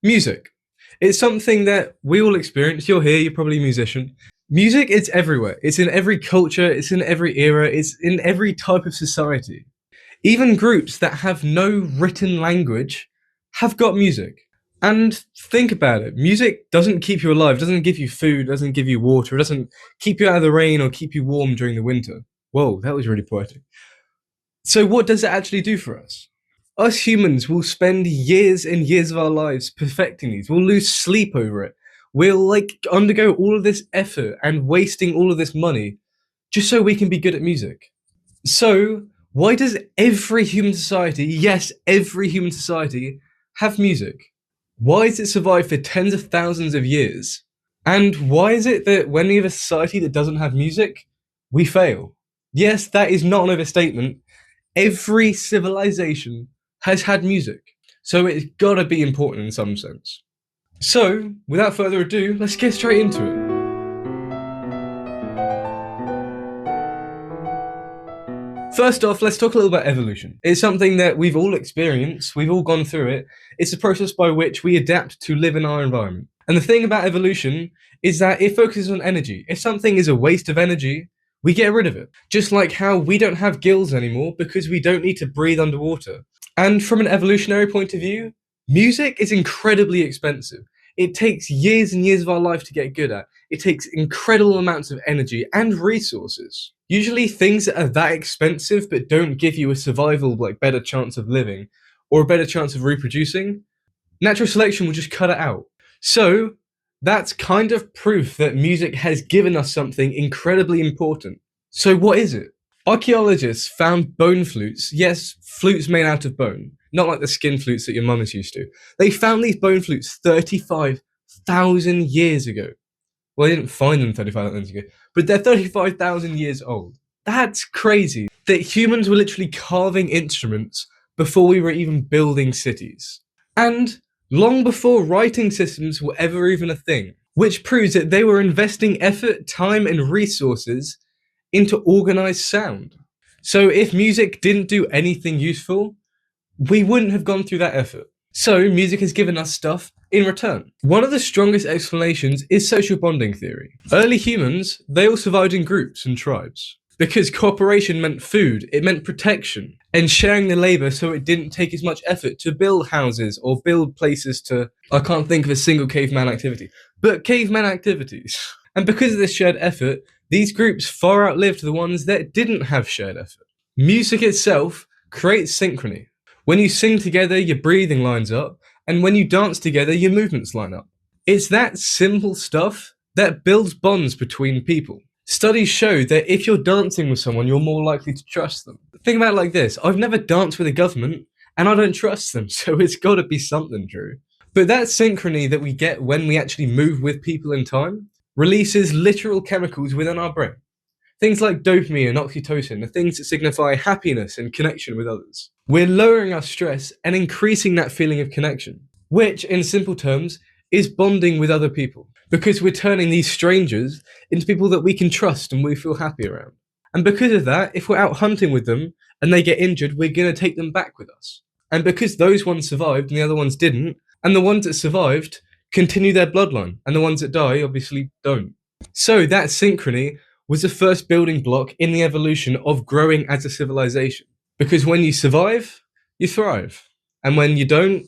Music. It's something that we all experience. You're here, you're probably a musician. Music is everywhere. It's in every culture, it's in every era, it's in every type of society. Even groups that have no written language have got music. And think about it, music doesn't keep you alive, doesn't give you food, doesn't give you water, it doesn't keep you out of the rain or keep you warm during the winter. Whoa, that was really poetic. So, what does it actually do for us? Us humans will spend years and years of our lives perfecting these. We'll lose sleep over it. We'll undergo all of this effort and wasting all of this money just so we can be good at music. So, why does every human society, yes, every human society, have music? Why has it survived for tens of thousands of years? And why is it that when we have a society that doesn't have music, we fail? Yes, that is not an overstatement. Every civilization has had music, so it's gotta be important in some sense. So, without further ado, let's get straight into it. First off, let's talk a little about evolution. It's something that we've all experienced, we've all gone through it. It's a process by which we adapt to live in our environment. And the thing about evolution is that it focuses on energy. If something is a waste of energy, we get rid of it. Just like how we don't have gills anymore because we don't need to breathe underwater. And from an evolutionary point of view, music is incredibly expensive. It takes years and years of our life to get good at. It takes incredible amounts of energy and resources. Usually things that are that expensive but don't give you a survival, better chance of living or a better chance of reproducing, natural selection will just cut it out. So that's kind of proof that music has given us something incredibly important. So what is it? Archaeologists found bone flutes. Yes, flutes made out of bone. Not like the skin flutes that your mum is used to. They found these bone flutes 35,000 years ago. Well, they didn't find them 35,000 years ago, but they're 35,000 years old. That's crazy. That humans were literally carving instruments before we were even building cities. And long before writing systems were ever even a thing, which proves that they were investing effort, time, and resources into organized sound. So if music didn't do anything useful, we wouldn't have gone through that effort. So music has given us stuff in return. One of the strongest explanations is social bonding theory. Early humans, they all survived in groups and tribes. Because cooperation meant food, it meant protection, and sharing the labor so it didn't take as much effort to build houses or build places to, I can't think of a single caveman activity, but caveman activities. And because of this shared effort, these groups far outlived the ones that didn't have shared effort. Music itself creates synchrony. When you sing together, your breathing lines up, and when you dance together, your movements line up. It's that simple stuff that builds bonds between people. Studies show that if you're dancing with someone, you're more likely to trust them. Think about it like this. I've never danced with a government, and I don't trust them, so it's gotta be something true. But that synchrony that we get when we actually move with people in time releases literal chemicals within our brain. Things like dopamine and oxytocin are things that signify happiness and connection with others. We're lowering our stress and increasing that feeling of connection, which, in simple terms, is bonding with other people. Because we're turning these strangers into people that we can trust and we feel happy around. And because of that, if we're out hunting with them and they get injured, we're going to take them back with us. And because those ones survived and the other ones didn't, and the ones that survived continue their bloodline, and the ones that die obviously don't. So that synchrony was the first building block in the evolution of growing as a civilization. Because when you survive, you thrive. And when you don't,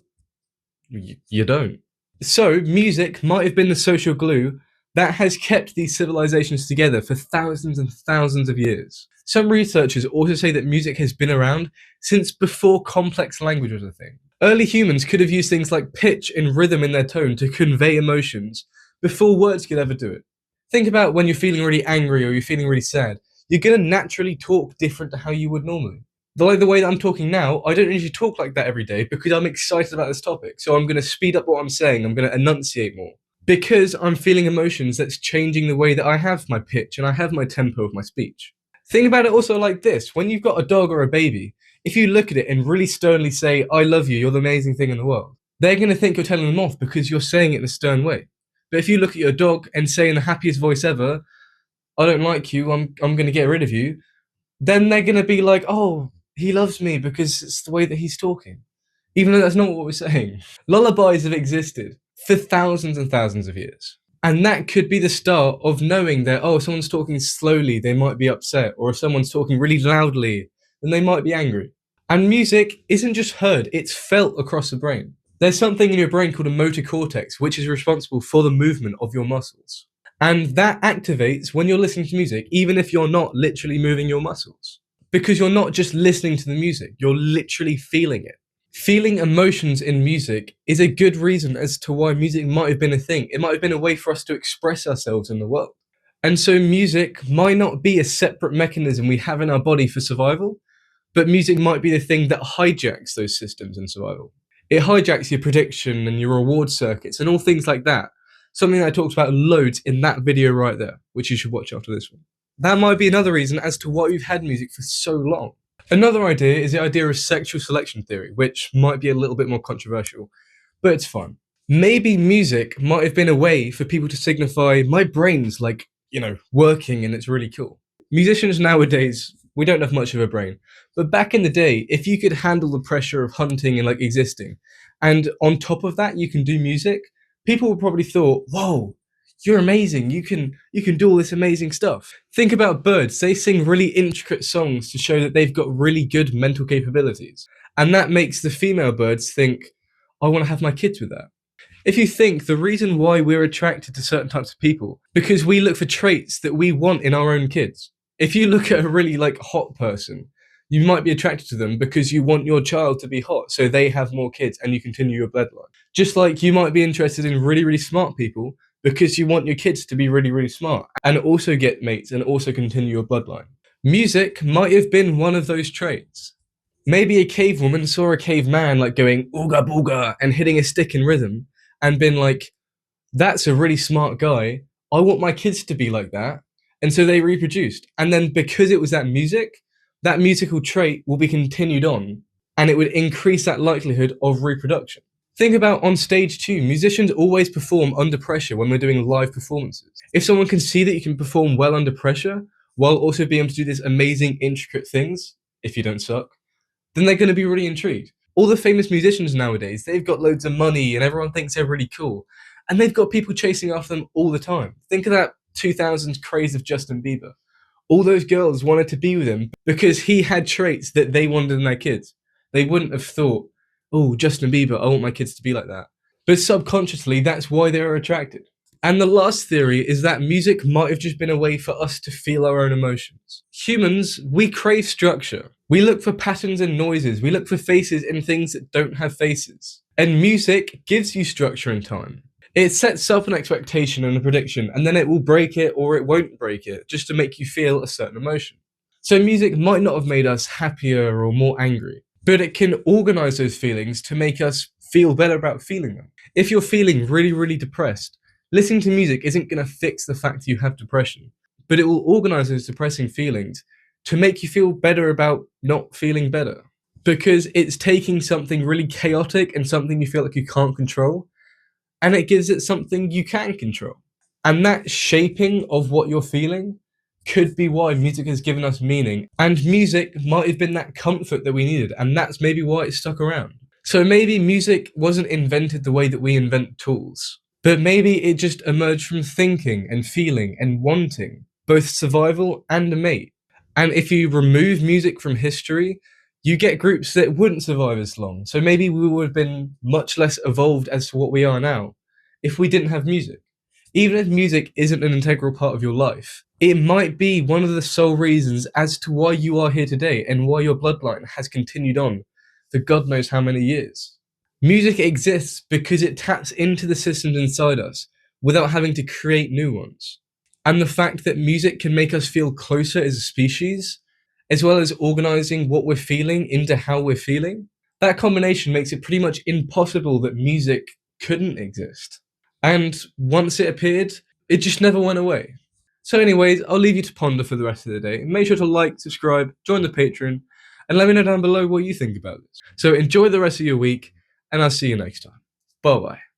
you don't. So music might have been the social glue that has kept these civilizations together for thousands and thousands of years. Some researchers also say that music has been around since before complex language was a thing. Early humans could have used things like pitch and rhythm in their tone to convey emotions before words could ever do it. Think about when you're feeling really angry or you're feeling really sad. You're going to naturally talk different to how you would normally. The way that I'm talking now, I don't usually talk like that every day because I'm excited about this topic. So I'm going to speed up what I'm saying. I'm going to enunciate more. Because I'm feeling emotions, that's changing the way that I have my pitch and I have my tempo of my speech. Think about it also like this. When you've got a dog or a baby, if you look at it and really sternly say, I love you, you're the amazing thing in the world, they're going to think you're telling them off because you're saying it in a stern way. But if you look at your dog and say in the happiest voice ever, I don't like you, I'm going to get rid of you, then they're going to be like, oh, he loves me because it's the way that he's talking. even though that's not what we're saying. Lullabies have existed for thousands and thousands of years. And that could be the start of knowing that, oh, if someone's talking slowly, they might be upset, or if someone's talking really loudly, then they might be angry. And music isn't just heard, it's felt across the brain. There's something in your brain called a motor cortex, which is responsible for the movement of your muscles. And that activates when you're listening to music, even if you're not literally moving your muscles. Because you're not just listening to the music, you're literally feeling it. Feeling emotions in music is a good reason as to why music might have been a thing. It might have been a way for us to express ourselves in the world. And so music might not be a separate mechanism we have in our body for survival, but music might be the thing that hijacks those systems in survival. It hijacks your prediction and your reward circuits and all things like that. Something that I talked about loads in that video right there, which you should watch after this one. That might be another reason as to why we've had music for so long. Another idea is the idea of sexual selection theory, which might be a little bit more controversial, but it's fun. Maybe music might have been a way for people to signify my brain's like, working and it's really cool. Musicians nowadays, we don't have much of a brain, but back in the day, if you could handle the pressure of hunting and like existing, and on top of that you can do music, people would probably thought, whoa, you're amazing. You can do all this amazing stuff. Think about birds. They sing really intricate songs to show that they've got really good mental capabilities. And that makes the female birds think, I want to have my kids with that. If you think the reason why we're attracted to certain types of people, because we look for traits that we want in our own kids. If you look at a really like hot person, you might be attracted to them because you want your child to be hot so they have more kids and you continue your bloodline. Just like you might be interested in really, really smart people because you want your kids to be really, really smart and also get mates and also continue your bloodline. Music might have been one of those traits. Maybe a cave woman saw a caveman like going ooga booga and hitting a stick in rhythm and been like, that's a really smart guy. I want my kids to be like that. And so they reproduced. And then because it was that music, that musical trait will be continued on and it would increase that likelihood of reproduction. Think about on stage too, musicians always perform under pressure when we're doing live performances. If someone can see that you can perform well under pressure, while also being able to do these amazing, intricate things, if you don't suck, then they're going to be really intrigued. All the famous musicians nowadays, they've got loads of money and everyone thinks they're really cool. And they've got people chasing after them all the time. Think of that 2000s craze of Justin Bieber. All those girls wanted to be with him because he had traits that they wanted in their kids. They wouldn't have thought, oh, Justin Bieber, I want my kids to be like that. But subconsciously, that's why they are attracted. And the last theory is that music might have just been a way for us to feel our own emotions. Humans, we crave structure. We look for patterns and noises. We look for faces in things that don't have faces. And music gives you structure and time. It sets up an expectation and a prediction, and then it will break it or it won't break it, just to make you feel a certain emotion. So music might not have made us happier or more angry, but it can organize those feelings to make us feel better about feeling them. If you're feeling really, really depressed, listening to music isn't going to fix the fact you have depression, but it will organize those depressing feelings to make you feel better about not feeling better. Because it's taking something really chaotic and something you feel like you can't control, and it gives it something you can control. And that shaping of what you're feeling could be why music has given us meaning. And music might have been that comfort that we needed, and that's maybe why it stuck around. So maybe music wasn't invented the way that we invent tools, but maybe it just emerged from thinking and feeling and wanting, both survival and a mate. And if you remove music from history, you get groups that wouldn't survive as long. So maybe we would have been much less evolved as to what we are now if we didn't have music. Even if music isn't an integral part of your life, it might be one of the sole reasons as to why you are here today and why your bloodline has continued on for God knows how many years. Music exists because it taps into the systems inside us without having to create new ones. And the fact that music can make us feel closer as a species, as well as organizing what we're feeling into how we're feeling, that combination makes it pretty much impossible that music couldn't exist. And once it appeared, it just never went away. So anyways, I'll leave you to ponder for the rest of the day. Make sure to like, subscribe, join the Patreon, and let me know down below what you think about this. So enjoy the rest of your week, and I'll see you next time. Bye-bye.